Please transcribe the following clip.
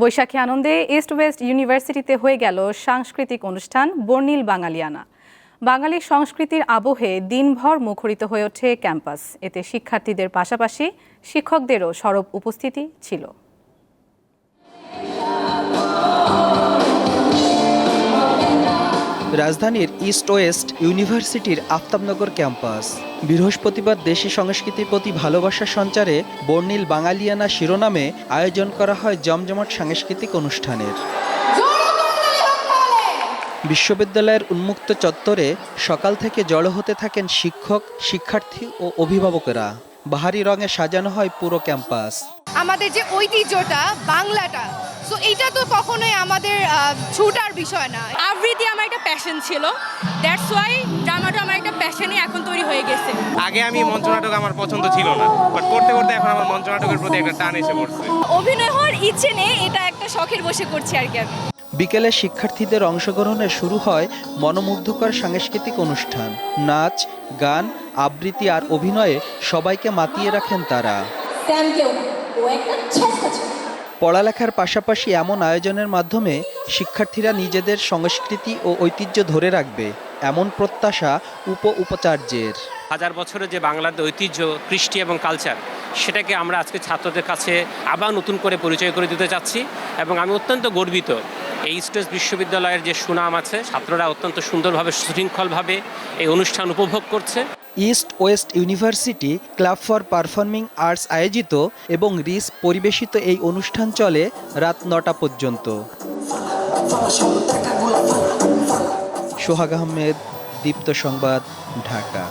বৈশাখী আনন্দে east West ইউনিভার্সিটিতে হয়ে গেল সাংস্কৃতিক অনুষ্ঠান বর্ণিল বাঙালিয়ানা। বাঙালি সংস্কৃতির আবহে দিনভর মুখরিত হয়ে ওঠে ক্যাম্পাস। এতে শিক্ষার্থীদের পাশাপাশি শিক্ষকদেরও সরব উপস্থিতি ছিল। রাজধানীর ইস্ট ওয়েস্ট ইউনিভার্সিটির আফতাবনগর ক্যাম্পাস। বৃহস্পতিবার দেশি সংস্কৃতির প্রতি ভালোবাসা সঞ্চারে বর্ণিল বাঙালিয়ানা শিরোনামে আয়োজন করা হয় জমজমাট সাংস্কৃতিক অনুষ্ঠানের। বিশ্ববিদ্যালয়ের উন্মুক্ত চত্বরে সকাল থেকে জড়ো হতে থাকেন শিক্ষক, শিক্ষার্থী ও অভিভাবকেরা। বাহারি রঙে সাজানো হয় পুরো ক্যাম্পাস। আমাদের যে ঐতিহ্যটা, বাংলাটা, সো এইটা তো কখনোই আমাদের ছুটার বিষয় না। আবৃত্তি আমার একটা প্যাশন ছিল, দ্যাটস ওয়াই ড্রামাটা আমার একটা প্যাশনই এখন তৈরি হয়ে গেছে। আগে আমি মঞ্চনাটক আমার পছন্দ ছিল না, বাট করতে করতে এখন আমার মঞ্চনাটকের প্রতি একটা টান এসে পড়ছে। অভিনয় হওয়ার ইচ্ছে নেই, এটা একটা শখের বসে করছি আর কি। বিকেলে শিক্ষার্থীদের অংশগ্রহণে শুরু হয় মনোমুগ্ধকর সাংস্কৃতিক অনুষ্ঠান। নাচ, গান, আবৃত্তি আর অভিনয়ে সবাইকে মাতিয়ে রাখেন তারা। পড়ালেখার পাশাপাশি এমন আয়োজনের মাধ্যমে শিক্ষার্থীরা নিজেদের সংস্কৃতি ও ঐতিহ্য ধরে রাখবে, এমন প্রত্যাশা উপাচার্যের। হাজার বছরের যে বাংলার ঐতিহ্য, কৃষ্টি এবং কালচার, সেটাকে আমরা আজকে ছাত্রদের কাছে আবার নতুন করে পরিচয় করে দিতে চাচ্ছি। এবং আমি অত্যন্ত গর্বিত, এই ইস্ট ওয়েস্ট বিশ্ববিদ্যালয়ের যে সুনাম আছে, ছাত্ররা অত্যন্ত সুন্দরভাবে সুশৃঙ্খলভাবে এই অনুষ্ঠান উপভোগ করছে। East West university club for performing arts আয়োজিত এবং রিস পরিবেশিত এই অনুষ্ঠান চলে রাত ৯টা পর্যন্ত। সোহাগ আহমেদ, দীপ্ত সংবাদ, ঢাকা।